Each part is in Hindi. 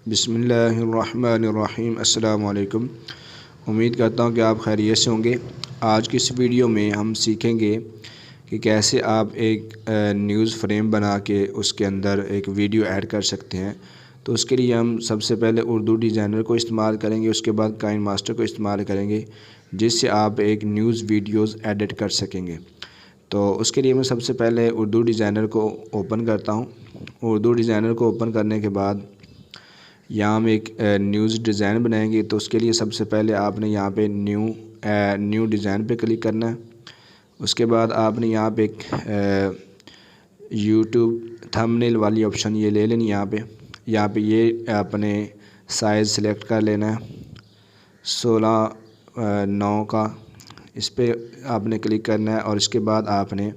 बिस्मिल्लाहिर्रहमानिर्रहीम। अस्सलामु अलैकुम। उम्मीद करता हूँ कि आप खैरियत से होंगे। आज की इस वीडियो में हम सीखेंगे कि कैसे आप एक न्यूज़ फ्रेम बना के उसके अंदर एक वीडियो ऐड कर सकते हैं। तो उसके लिए हम सबसे पहले उर्दू डिज़ाइनर को इस्तेमाल करेंगे, उसके बाद काइन मास्टर को इस्तेमाल करेंगे, जिससे आप एक न्यूज़ वीडियोज़ एडिट कर सकेंगे। तो उसके लिए मैं सबसे पहले उर्दू डिज़ाइनर को ओपन करता हूँ। उर्दू डिज़ाइनर को ओपन करने के बाद यहाँ हम एक न्यूज़ डिज़ाइन बनाएंगे। तो उसके लिए सबसे पहले आपने यहाँ पे न्यू डिज़ाइन पे क्लिक करना है। उसके बाद आपने यहाँ पे एक यूट्यूब थंबनेल वाली ऑप्शन ये ले लेनी। यहाँ पे ये अपने साइज़ सेलेक्ट कर लेना है 16:9 का। इस पर आपने क्लिक करना है और इसके बाद आपने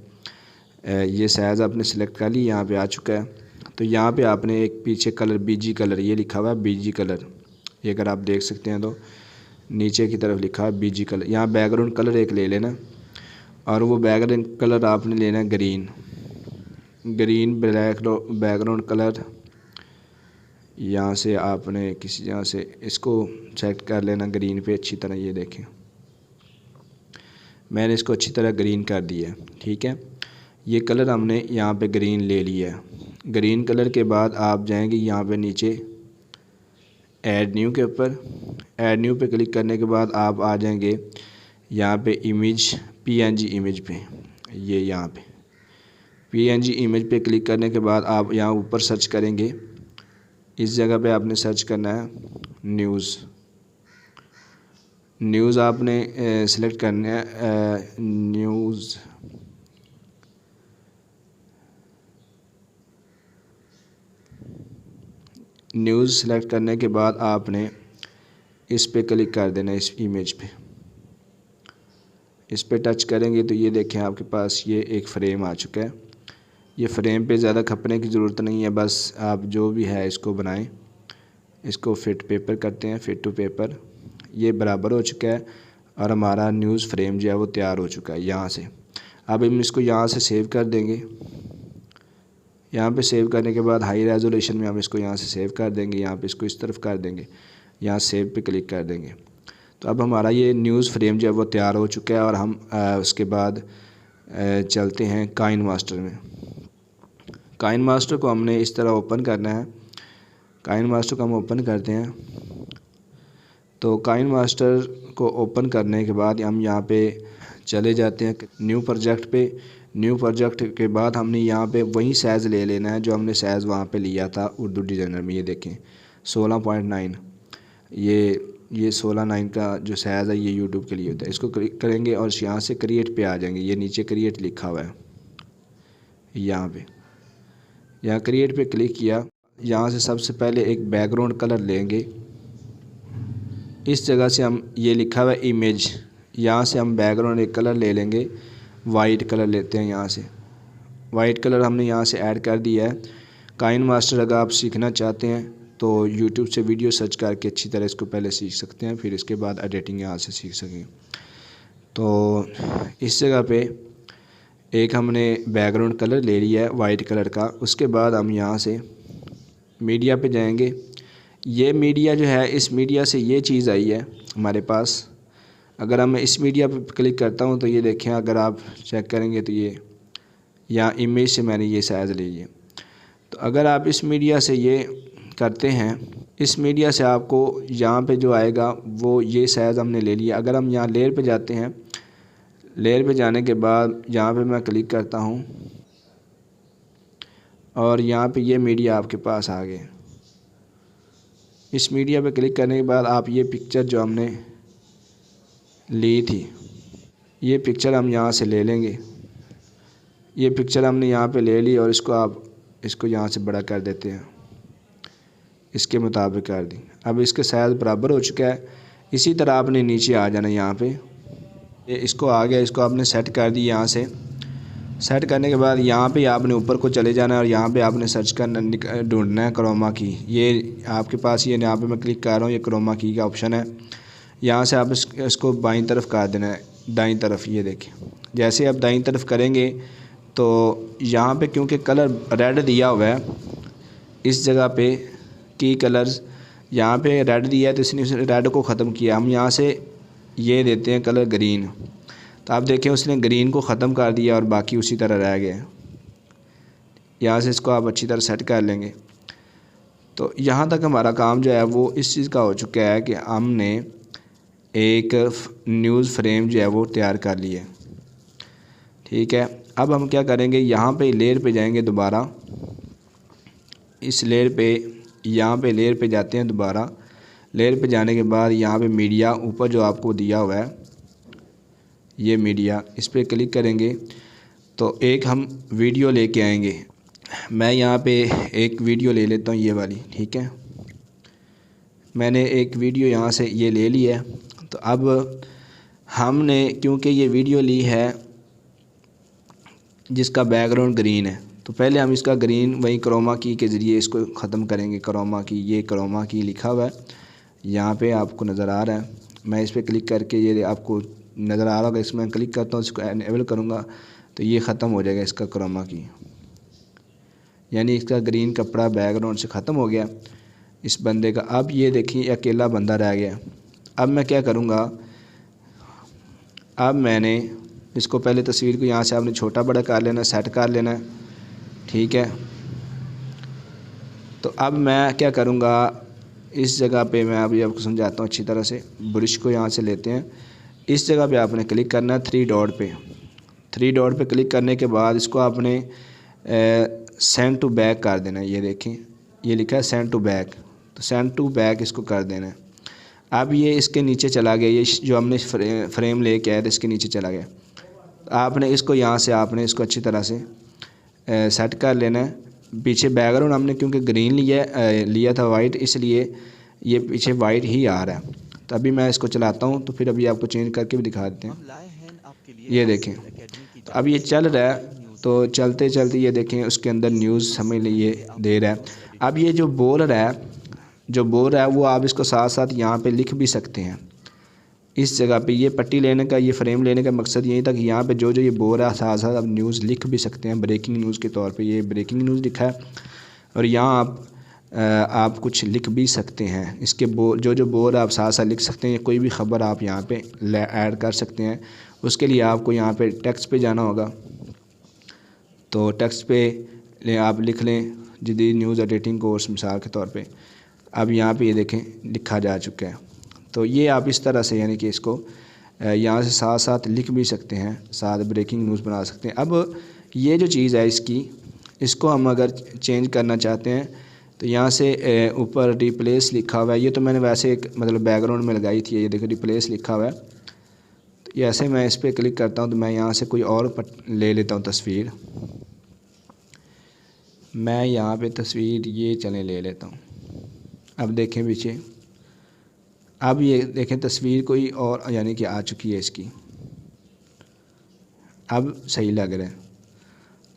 ये साइज़ आपने सेलेक्ट कर ली, यहाँ पे आ चुका है। तो यहाँ पे आपने एक पीछे कलर बीजी कलर ये लिखा हुआ है, बीजी कलर, ये अगर आप देख सकते हैं तो नीचे की तरफ लिखा है बीजी कलर। यहाँ बैकग्राउंड कलर एक ले लेना और वो बैकग्राउंड कलर आपने लेना है ग्रीन बैकग्राउंड कलर। यहाँ से आपने किसी जगह से इसको सेलेक्ट कर लेना ग्रीन पे अच्छी तरह। ये देखें मैंने इसको अच्छी तरह ग्रीन कर दिया है, ठीक है। ये कलर हमने यहाँ पे ग्रीन ले लिया है। ग्रीन कलर के बाद आप जाएंगे यहाँ पे नीचे ऐड न्यू के ऊपर। ऐड न्यू पे क्लिक करने के बाद आप आ जाएंगे यहाँ पे इमेज PNG इमेज पे। ये यहाँ पे PNG इमेज पे क्लिक करने के बाद आप यहाँ ऊपर सर्च करेंगे। इस जगह पे आपने सर्च करना है न्यूज़ आपने सेलेक्ट करना है न्यूज़ सेलेक्ट करने के बाद आपने इस पे क्लिक कर देना, इस इमेज पे। इस पे टच करेंगे तो ये देखें आपके पास ये एक फ़्रेम आ चुका है। ये फ्रेम पे ज़्यादा खपने की ज़रूरत नहीं है, बस आप जो भी है इसको बनाएं। इसको फिट पेपर करते हैं, फिट टू पेपर। ये बराबर हो चुका है और हमारा न्यूज़ फ्रेम जो है वो तैयार हो चुका है। यहाँ से अब हम इसको यहाँ से सेव कर देंगे। यहाँ पे सेव करने के बाद हाई रेजोल्यूशन में हम इसको यहाँ से सेव कर देंगे। यहाँ पे इसको इस तरफ कर देंगे, यहाँ सेव पे क्लिक कर देंगे। तो अब हमारा ये न्यूज़ फ्रेम जो है वो तैयार हो चुका है। और हम उसके बाद चलते हैं काइन मास्टर में। काइन मास्टर को हमने इस तरह ओपन करना है। काइन मास्टर को हम ओपन करते हैं। तो काइन मास्टर को ओपन करने के बाद हम यहाँ पे चले जाते हैं न्यू प्रोजेक्ट पे। न्यू प्रोजेक्ट के बाद हमने यहाँ पे वही साइज़ ले लेना है जो हमने साइज़ वहाँ पे लिया था उर्दू डिज़ाइनर में। ये देखें 16.9, ये 16:9 का जो साइज़ है ये यूट्यूब के लिए होता है। इसको क्लिक करेंगे और यहाँ से क्रिएट पे आ जाएंगे। ये नीचे क्रिएट लिखा हुआ है, यहाँ क्रिएट पे क्लिक किया। यहाँ से सबसे पहले एक बैकग्राउंड कलर लेंगे। इस जगह से हम ये लिखा हुआ है इमेज, यहाँ से हम बैकग्राउंड एक कलर ले लेंगे, वाइट कलर लेते हैं। यहाँ से वाइट कलर हमने यहाँ से ऐड कर दिया है। काइन मास्टर अगर आप सीखना चाहते हैं तो यूट्यूब से वीडियो सर्च करके अच्छी तरह इसको पहले सीख सकते हैं, फिर इसके बाद एडिटिंग यहाँ से सीख सकेंगे। तो इस जगह पे एक हमने बैकग्राउंड कलर ले लिया है वाइट कलर का। उसके बाद हम यहाँ से मीडिया पे जाएंगे। ये मीडिया जो है, इस मीडिया से ये चीज़ आई है हमारे पास। अगर हम इस मीडिया पे क्लिक करता हूँ तो ये देखें, अगर आप चेक करेंगे तो ये यहाँ इमेज से मैंने ये साइज़ ली है। तो अगर आप इस मीडिया से ये करते हैं, इस मीडिया से आपको यहाँ पे जो आएगा वो ये साइज़ हमने ले लिया। अगर हम यहाँ लेयर पे जाते हैं, लेयर पे जाने के बाद यहाँ पे मैं क्लिक करता हूँ और यहाँ पे ये मीडिया आपके पास आ गए। इस मीडिया पे क्लिक करने के बाद आप ये पिक्चर जो हमने ली थी, ये पिक्चर हम यहाँ से ले लेंगे। ये पिक्चर हमने यहाँ पे ले ली और इसको यहाँ से बड़ा कर देते हैं, इसके मुताबिक कर दी। अब इसके साइज़ बराबर हो चुका है। इसी तरह आपने नीचे आ जाना, यहाँ पे इसको आ गया, इसको आपने सेट कर दी। यहाँ से सेट करने के बाद यहाँ पे आपने ऊपर को चले जाना है और यहाँ पे आपने सर्च करना ढूंढना है क्रोमा की। ये आपके पास ये यहाँ पे मैं क्लिक कर रहा हूँ, ये क्रोमा की का ऑप्शन है। यहाँ से आप इसको बाईं तरफ कर देना है, दाईं तरफ। ये देखें जैसे आप दाईं तरफ करेंगे तो यहाँ पे क्योंकि कलर रेड दिया हुआ है, इस जगह पे की कलर्स यहाँ पे रेड दिया है तो इसने रेड को ख़त्म किया। हम यहाँ से ये देते हैं कलर ग्रीन, तो आप देखें उसने ग्रीन को ख़त्म कर दिया और बाकी उसी तरह रह गए। यहाँ से इसको आप अच्छी तरह सेट कर लेंगे। तो यहाँ तक हमारा काम जो है वो इस चीज़ का हो चुका है कि हमने एक न्यूज़ फ्रेम जो है वो तैयार कर लिया है। ठीक है, अब हम क्या करेंगे, यहाँ पे लेयर पे जाएंगे दोबारा, इस लेयर पे, यहाँ पे लेयर पे जाते हैं दोबारा। लेयर पे जाने के बाद यहाँ पे मीडिया ऊपर जो आपको दिया हुआ है ये मीडिया, इस पर क्लिक करेंगे तो एक हम वीडियो लेके आएंगे। मैं यहाँ पे एक वीडियो ले लेता हूँ ये वाली। ठीक है, मैंने एक वीडियो यहाँ से ये ले लिया है। तो अब हमने क्योंकि ये वीडियो ली है जिसका बैकग्राउंड ग्रीन है, तो पहले हम इसका ग्रीन वही क्रोमा की के ज़रिए इसको ख़त्म करेंगे। क्रोमा की, ये क्रोमा की लिखा हुआ है यहाँ पे आपको नज़र आ रहा है। मैं इस पर क्लिक करके, ये आपको नज़र आ रहा होगा, इसमें क्लिक करता हूँ, इसको एनेबल करूँगा तो ये ख़त्म हो जाएगा इसका क्रोमा की, यानी इसका ग्रीन कपड़ा बैकग्राउंड से ख़त्म हो गया इस बंदे का। अब ये देखिए अकेला बंदा रह गया। अब मैं क्या करूँगा, अब मैंने इसको पहले तस्वीर को यहाँ से आपने छोटा बड़ा कर लेना, सेट कर लेना है। ठीक है, तो अब मैं क्या करूँगा, इस जगह पे मैं अभी आपको समझाता हूँ अच्छी तरह से। ब्रश को यहाँ से लेते हैं, इस जगह पे आपने क्लिक करना है थ्री डॉट पे क्लिक करने के बाद इसको आपने सेंड टू बैक कर देना है। ये देखें ये लिखा है सेंड टू बैक, तो सेंड टू बैक इसको कर देना है। अब ये इसके नीचे चला गया, ये जो हमने फ्रेम लेके आए थे इसके नीचे चला गया। आपने इसको यहाँ से आपने इसको अच्छी तरह से सेट कर लेना है। पीछे बैकग्राउंड हमने क्योंकि ग्रीन लिया था वाइट, इसलिए ये पीछे वाइट ही आ रहा है। तो अभी मैं इसको चलाता हूँ तो फिर अभी आपको चेंज करके भी दिखा देते हैं। ये देखें, तो अब ये चल रहा है, तो चलते चलते ये देखें उसके अंदर न्यूज़ हमें लिए दे रहा है। अब ये जो बोल रहा है वो आप इसको साथ साथ यहाँ पे लिख भी सकते हैं। इस जगह पे ये पट्टी लेने का, ये फ्रेम लेने का मकसद यही था कि यहाँ पे जो ये बोल रहा है साथ साथ आप न्यूज़ लिख भी सकते हैं। ब्रेकिंग न्यूज़ के तौर पे ये ब्रेकिंग न्यूज़ लिखा है और यहाँ आप कुछ लिख भी सकते हैं। इसके जो बोल रहा है आप साथ साथ लिख सकते हैं। कोई भी ख़बर आप यहाँ पे ऐड कर सकते हैं। उसके लिए आपको यहाँ पे टेक्स्ट पे जाना होगा, तो टेक्स्ट पे आप लिख लें जदीद न्यूज़ एडिटिंग कोर्स मिसाल के तौर पे। अब यहाँ पे ये देखें लिखा जा चुका है। तो ये आप इस तरह से यानी कि इसको यहाँ से साथ साथ लिख भी सकते हैं, साथ ब्रेकिंग न्यूज़ बना सकते हैं। अब ये जो चीज़ है इसको हम अगर चेंज करना चाहते हैं तो यहाँ से ऊपर रिप्लेस लिखा हुआ है। ये तो मैंने वैसे एक मतलब बैकग्राउंड में लगाई थी, ये देखो रिप्लेस लिखा हुआ है। तो ऐसे मैं इस पर क्लिक करता हूँ तो मैं यहाँ से कोई और ले लेता हूँ तस्वीर। मैं यहाँ पे तस्वीर ये चले ले लेता हूँ। अब देखें पीछे, अब ये देखें तस्वीर कोई और यानी कि आ चुकी है इसकी, अब सही लग रहा है।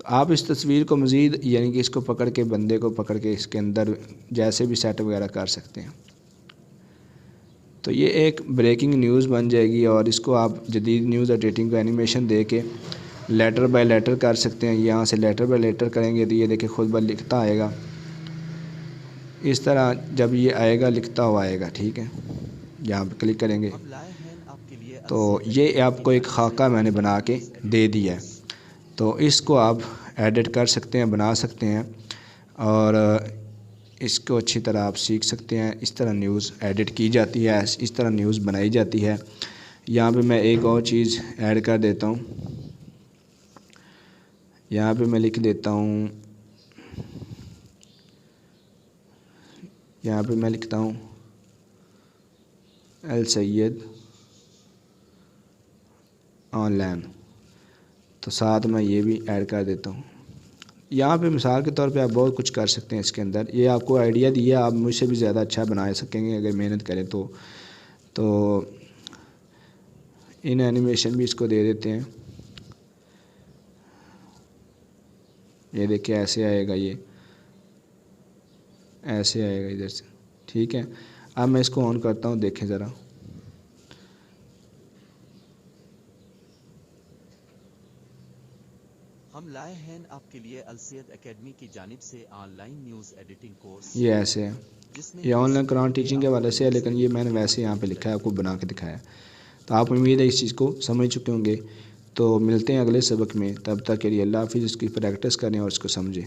तो आप इस तस्वीर को मज़ीद यानी कि इसको पकड़ के, बंदे को पकड़ के इसके अंदर जैसे भी सेट वगैरह कर सकते हैं। तो ये एक ब्रेकिंग न्यूज़ बन जाएगी और इसको आप जदीद न्यूज़ एडिटिंग को एनिमेशन दे के लेटर बाय लेटर कर सकते हैं। यहाँ से लेटर बाय लेटर करेंगे तो ये देखिए खुद ब लिखता आएगा। इस तरह जब ये आएगा लिखता हुआ आएगा। ठीक है, यहाँ पे क्लिक करेंगे तो ये आपको एक खाका मैंने बना के दे दिया है। तो इसको आप एडिट कर सकते हैं, बना सकते हैं और इसको अच्छी तरह आप सीख सकते हैं। इस तरह न्यूज़ एडिट की जाती है, इस तरह न्यूज़ बनाई जाती है। यहाँ पे मैं एक और चीज़ ऐड कर देता हूँ। यहाँ पे मैं लिख देता हूँ, यहाँ पे मैं लिखता हूँ अल सैयद ऑनलाइन, तो साथ में ये भी ऐड कर देता हूँ। यहाँ पे मिसाल के तौर पे आप बहुत कुछ कर सकते हैं इसके अंदर। ये आपको आइडिया दिया, आप मुझसे भी ज़्यादा अच्छा बना सकेंगे अगर मेहनत करें तो इन एनिमेशन भी इसको दे देते हैं। ये देखिए ऐसे आएगा, ये ऐसे आएगा इधर से। ठीक है, अब मैं इसको ऑन करता हूँ, देखें ज़रा। हम लाए हैं आपके लिए अलसैयद एकेडमी की जानिब से ऑनलाइन न्यूज़ एडिटिंग कोर्स, ये ऐसे है, जिसमें ये ऑनलाइन कुरान के टीचिंग के हवाले से है, लेकिन ये मैंने वैसे यहाँ पे लिखा है, आपको बना के दिखाया है। तो आप उम्मीद है इस चीज़ को समझ चुके होंगे। तो मिलते हैं अगले सबक में, तब तक के लिए अल्लाह हाफ़िज़। इसकी प्रैक्टिस करें और इसको समझें।